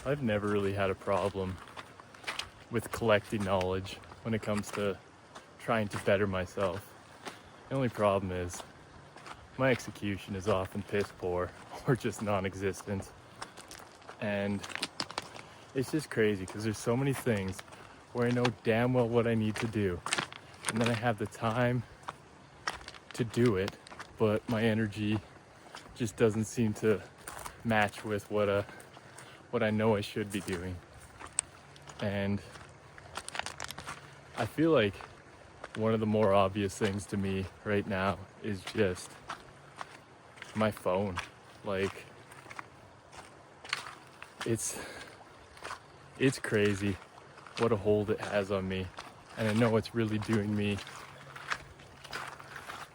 I've never really had a problem with collecting knowledge when it comes to trying to better myself. The only problem is my execution is often piss poor or just non-existent. And it's just crazy because there's so many things where I know damn well what I need to do. And then I have the time to do it, but my energy just doesn't seem to match with what I know I should be doing. And I feel like one of the more obvious things to me right now is just my phone. Like, it's crazy what a hold it has on me. And I know it's really doing me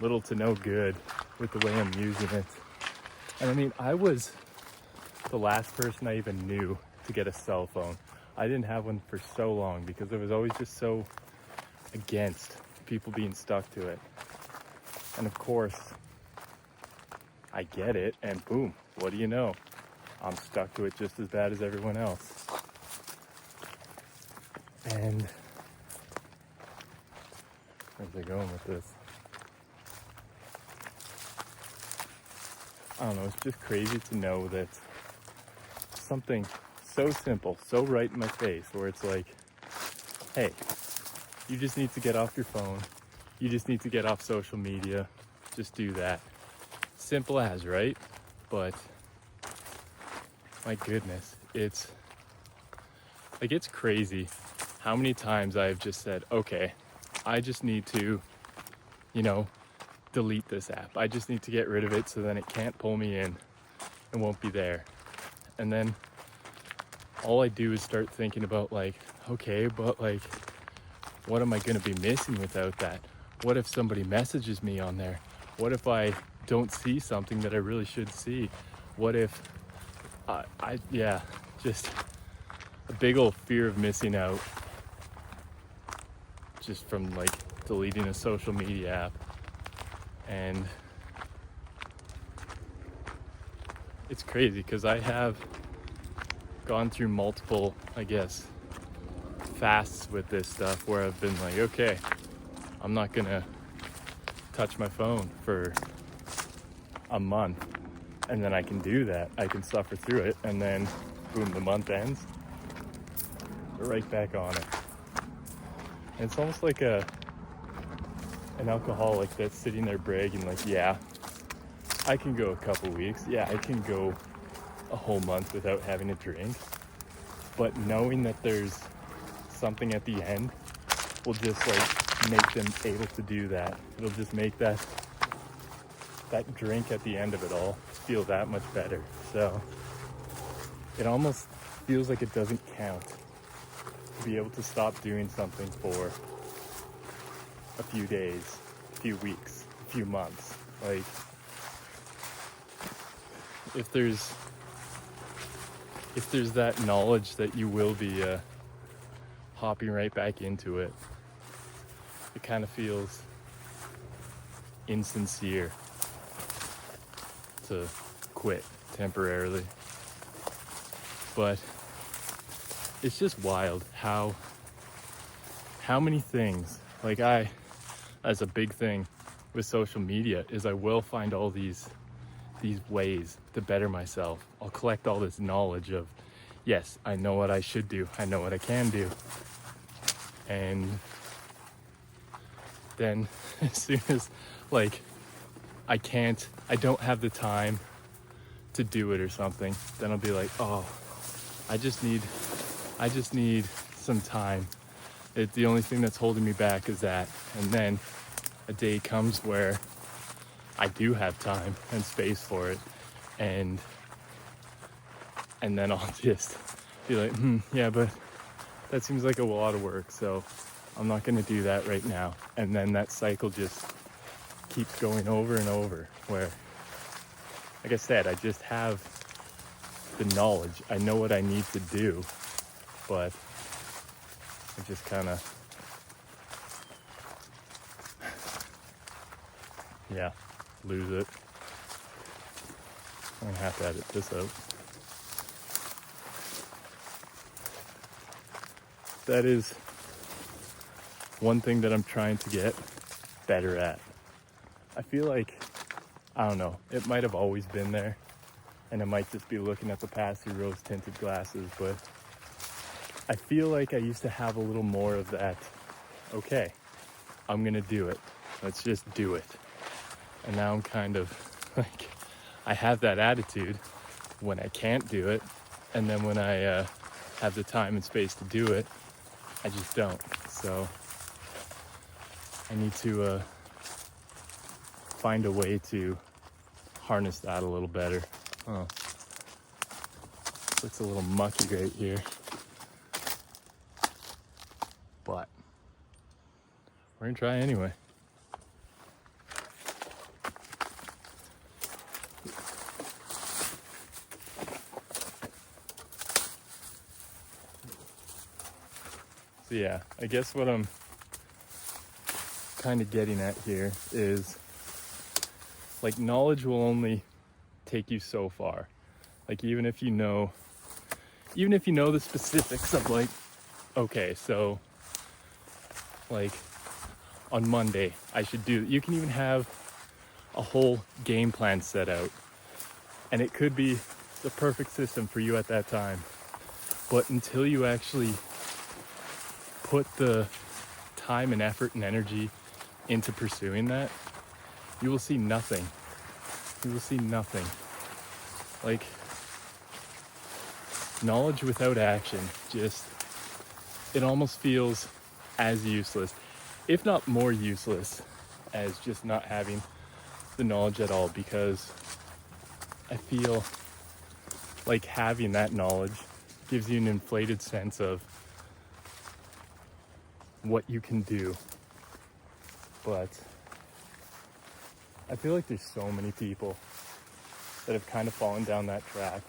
little to no good with the way I'm using it. And I mean, I was the last person I even knew to get a cell phone. I didn't have one for so long because I was always just so against people being stuck to it. And of course, I get it, and boom, what do you know? I'm stuck to it just as bad as everyone else. And where's I going with this? I don't know, it's just crazy to know that something so simple, so right in my face, where it's like, hey, you just need to get off your phone. You just need to get off social media. Just do that. Simple as, right? But my goodness, it's crazy how many times I've just said, okay, I just need to, delete this app. I just need to get rid of it so then it can't pull me in and won't be there. And then all I do is start thinking about like, okay, but like, what am I going to be missing without that? What if somebody messages me on there? What if I don't see something that I really should see? What if just a big old fear of missing out just from like deleting a social media app. And it's crazy because I have gone through multiple, fasts with this stuff where I've been like, okay, I'm not gonna touch my phone for a month, and then I can do that. I can suffer through it, and then boom, the month ends, right back on it. And it's almost like an alcoholic that's sitting there bragging like, yeah, I can go a couple weeks, yeah, I can go a whole month without having a drink, but knowing that there's something at the end will just like make them able to do that. It'll just make that drink at the end of it all feel that much better. So it almost feels like it doesn't count to be able to stop doing something for a few days, a few weeks, a few months. Like, if there's that knowledge that you will be hopping right back into it, it kind of feels insincere to quit temporarily. But it's just wild how many things, as a big thing with social media, is I will find all these ways to better myself. I'll collect all this knowledge of, yes, I know what I should do, I know what I can do. And then as soon as I don't have the time to do it or something, then I'll be like, oh, I just need some time. The only thing that's holding me back is that. And then a day comes where I do have time and space for it, and then I'll just be like, yeah, but that seems like a lot of work, so I'm not going to do that right now. And then that cycle just keeps going over and over, where, like I said, I just have the knowledge. I know what I need to do, but I just kind of, lose it. I'm gonna have to edit this out. that is one thing that I'm trying to get better at. I feel like, I don't know, it might have always been there, and I might just be looking at the past through rose-tinted glasses, but I feel like I used to have a little more of that, okay, I'm gonna do it. Let's just do it. And now I'm kind of like, I have that attitude when I can't do it, and then when I have the time and space to do it, I just don't. So I need to find a way to harness that a little better. Oh, looks a little mucky right here, but we're gonna try anyway. So yeah, I guess what I'm kind of getting at here is, like, knowledge will only take you so far. Like, even if you know the specifics of, like, okay, so like on Monday I should do, you can even have a whole game plan set out, and it could be the perfect system for you at that time, but until you actually put the time and effort and energy into pursuing that, you will see nothing. You will see nothing. Like, knowledge without action, just, it almost feels as useless, if not more useless, as just not having the knowledge at all, because I feel like having that knowledge gives you an inflated sense of what you can do. But I feel like there's so many people that have kind of fallen down that track,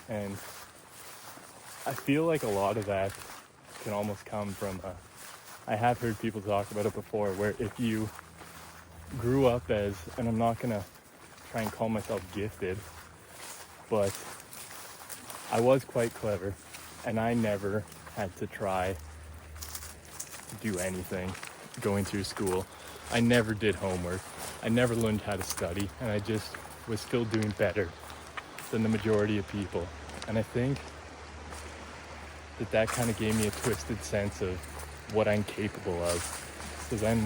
and I feel like a lot of that can almost come from I have heard people talk about it before, where if you grew up as, and I'm not gonna try and call myself gifted, but I was quite clever, and I never had to try to do anything going through school. I never did homework. I never learned how to study, and I just was still doing better than the majority of people. And I think that kind of gave me a twisted sense of what I'm capable of. So then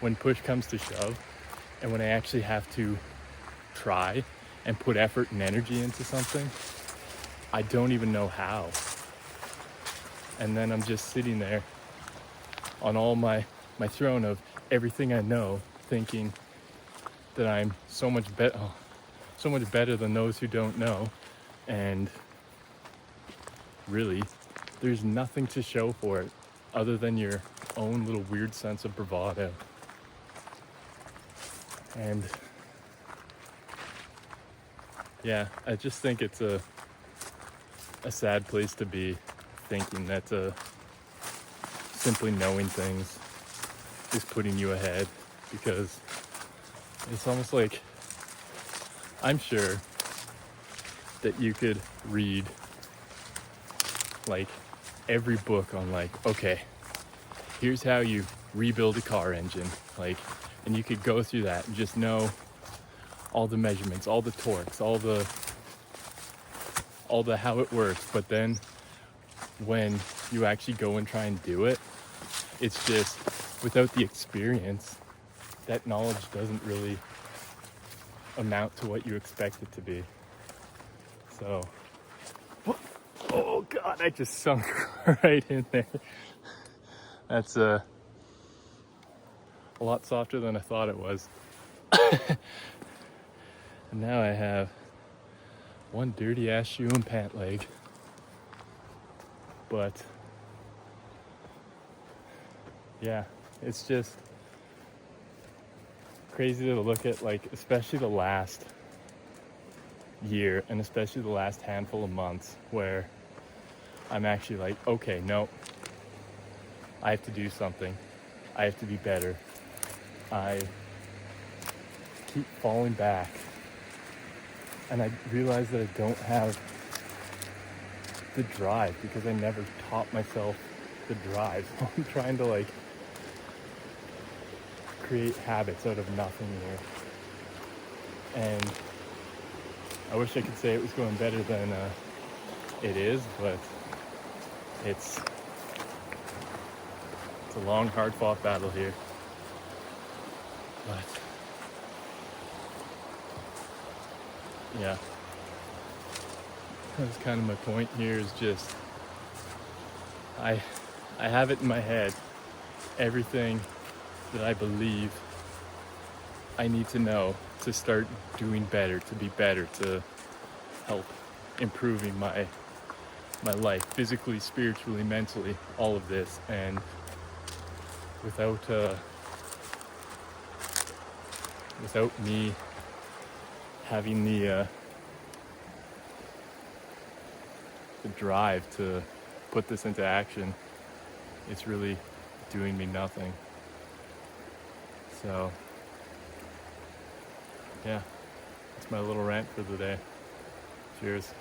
when push comes to shove, and when I actually have to try and put effort and energy into something, I don't even know how. And then I'm just sitting there on all my throne of everything I know, thinking that I'm so much better than those who don't know. And really, there's nothing to show for it other than your own little weird sense of bravado. And yeah, I just think it's a sad place to be, thinking that simply knowing things is putting you ahead, because it's almost like, I'm sure that you could read like every book on, like, okay, here's how you rebuild a car engine, like, and you could go through that and just know all the measurements, all the torques, all the how it works. But then when you actually go and try and do it, it's just, without the experience, that knowledge doesn't really amount to what you expect it to be. So, oh God, I just sunk right in there. That's a lot softer than I thought it was. And now I have one dirty ass shoe and pant leg. But yeah, it's just crazy to look at, like, especially the last year, and especially the last handful of months, where I'm actually like, okay, no, I have to do something. I have to be better. I keep falling back, and I realize that I don't have the drive, because I never taught myself the drive. So I'm trying to like create habits out of nothing here. And I wish I could say it was going better than it is, but it's a long, hard-fought battle here. But yeah, that's kind of my point here. Is just I have it in my head, everything that I believe I need to know to start doing better, to be better, to help improving my life physically, spiritually, mentally, all of this. And without me having the drive to put this into action, it's really doing me nothing. So yeah, that's my little rant for the day. Cheers.